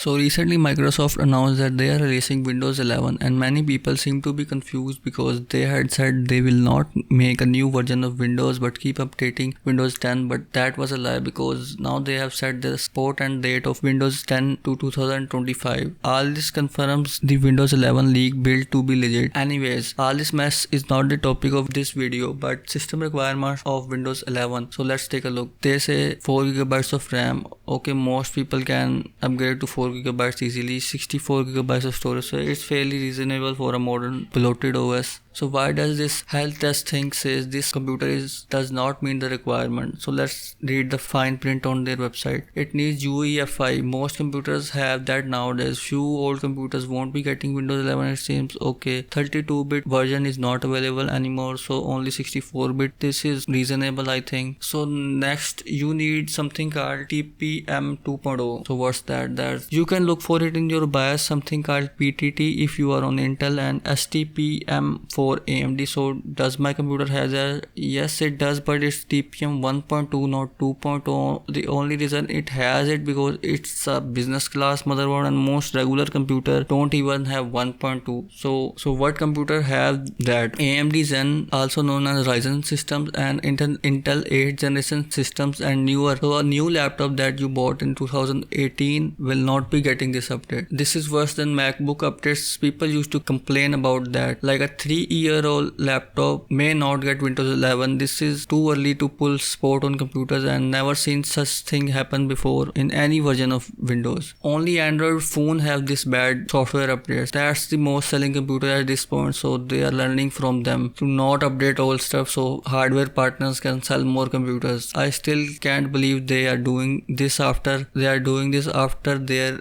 So recently Microsoft announced that they are releasing Windows 11 and many people seem to be confused because they had said they will not make a new version of Windows but keep updating Windows 10, but that was a lie because now they have set the support and date of Windows 10 to 2025. All this confirms the Windows 11 leak build to be legit. Anyways, all this mess is not the topic of this video but system requirements of Windows 11. So let's take a look. They say 4 GB of RAM. Okay, most people can upgrade to 4 GB easily. 64 GB of storage, so it's fairly reasonable for a modern bloated OS. So why does this health test thing says this computer does not meet the requirement? So let's read the fine print on their website. It needs UEFI. Most computers have that nowadays. Few old computers won't be getting Windows 11 it seems. Okay, 32-bit version is not available anymore, so only 64-bit. This is reasonable I think. So next you need something called TPM 2.0. So what's that? You can look for it in your BIOS, something called PTT if you are on Intel, and STPM for AMD. So does my computer has a? Yes it does, but it's TPM 1.2 not 2.0. The only reason it has it because it's a business class motherboard and most regular computer don't even have 1.2. So what computer have that? AMD Zen, also known as Ryzen systems, and Intel 8th generation systems and newer. So a new laptop that you bought in 2018 will not be getting this update. This is worse than MacBook updates. People used to complain about that. Like a 3-year-old laptop may not get Windows 11. This is too early to pull support on computers and never seen such thing happen before in any version of Windows. Only Android phone have this bad software updates. That's the most selling computer at this point, so they are learning from them to not update old stuff so hardware partners can sell more computers. I still can't believe they are doing this after their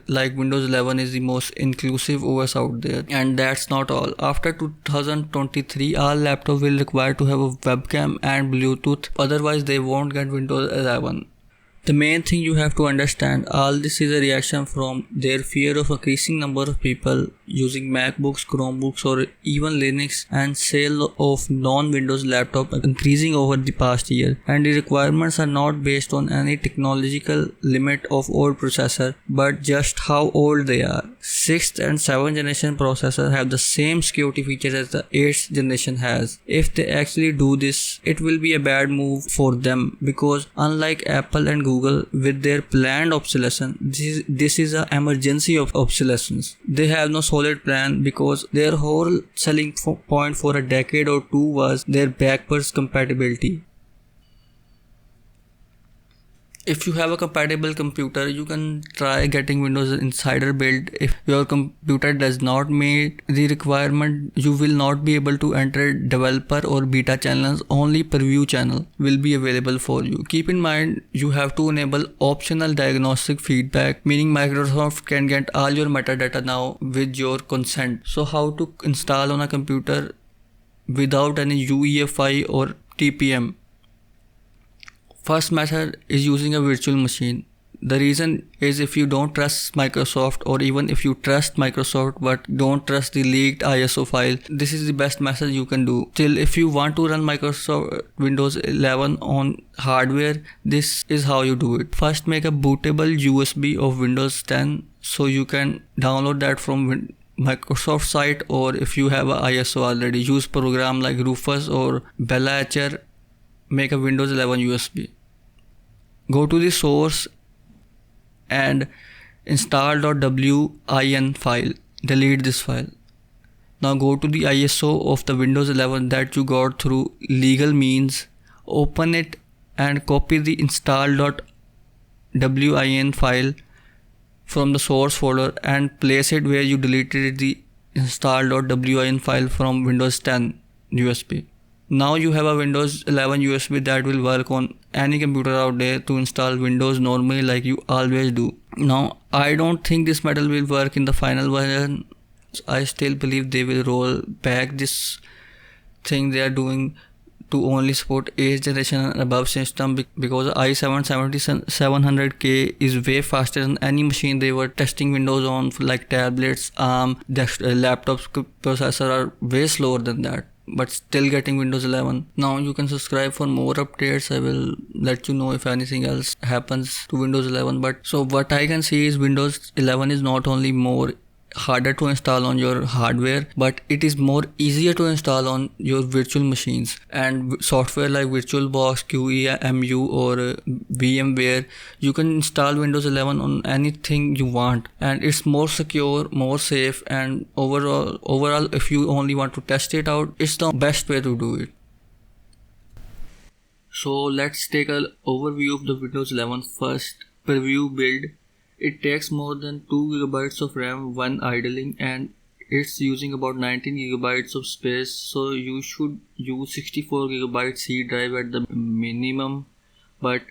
like Windows 11 is the most inclusive OS out there. And that's not all. After 2023 all laptops will require to have a webcam and Bluetooth, otherwise they won't get Windows 11. The main thing you have to understand, all this is a reaction from their fear of increasing number of people using MacBooks, Chromebooks or even Linux, and sale of non-Windows laptop increasing over the past year. And the requirements are not based on any technological limit of old processor but just how old they are. 6th and 7th generation processor have the same security features as the 8th generation has. If they actually do this, it will be a bad move for them because unlike Apple and Google with their planned obsolescence, this is an emergency of obsolescence. They have no solid plan because their whole selling point for a decade or two was their backwards compatibility. If you have a compatible computer, you can try getting Windows Insider build. If your computer does not meet the requirement, you will not be able to enter developer or beta channels. Only preview channel will be available for you. Keep in mind, you have to enable optional diagnostic feedback, meaning Microsoft can get all your metadata now with your consent. So how to install on a computer without any UEFI or TPM? First method is using a virtual machine. The reason is if you don't trust Microsoft, or even if you trust Microsoft but don't trust the leaked ISO file, this is the best method you can do. Still, if you want to run Microsoft Windows 11 on hardware, this is how you do it. First, make a bootable USB of Windows 10 so you can download that from Microsoft site, or if you have a ISO already, use program like Rufus or Bella Etcher. Make a Windows 11 USB. Go to the source and install .win file. Delete this file. Now go to the ISO of the Windows 11 that you got through legal means. Open it and copy the install.win file from the source folder and place it where you deleted the install.win file from Windows 10 USB. Now you have a Windows 11 USB that will work on any computer out there to install Windows normally like you always do. Now I don't think this method will work in the final version. I still believe they will roll back this thing they are doing to only support 8th generation and above system, because i7-7700K is way faster than any machine they were testing Windows on, like tablets, laptops processor are way slower than that. but still getting Windows 11. Now you can subscribe for more updates. I will let you know if anything else happens to Windows 11. But so what I can see is Windows 11 is not only more harder to install on your hardware, but it is more easier to install on your virtual machines. And software like VirtualBox, QEMU or VMware, you can install Windows 11 on anything you want, and it's more secure, more safe, and overall if you only want to test it out, it's the best way to do it. So let's take an overview of the Windows 11 first. Preview build. It takes more than 2 GB of RAM when idling, and it's using about 19 GB of space, so you should use 64 GB C drive at the minimum. But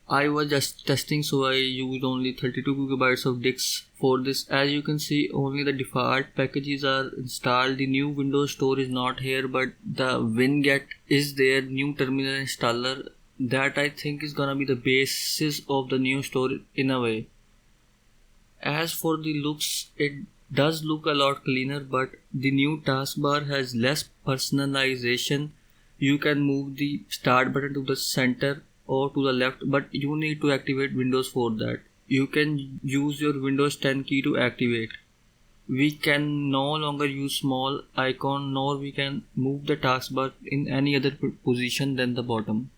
I was just testing, so I used only 32 GB of disks for this. As you can see, only the default packages are installed. The new Windows Store is not here, but the WinGet is there, new terminal installer. That I think is gonna be the basis of the new store in a way. As for the looks, it does look a lot cleaner, but the new taskbar has less personalization. You can move the start button to the center or to the left, but you need to activate Windows for that. You can use your Windows 10 key to activate. We can no longer use small icon, nor we can move the taskbar in any other position than the bottom.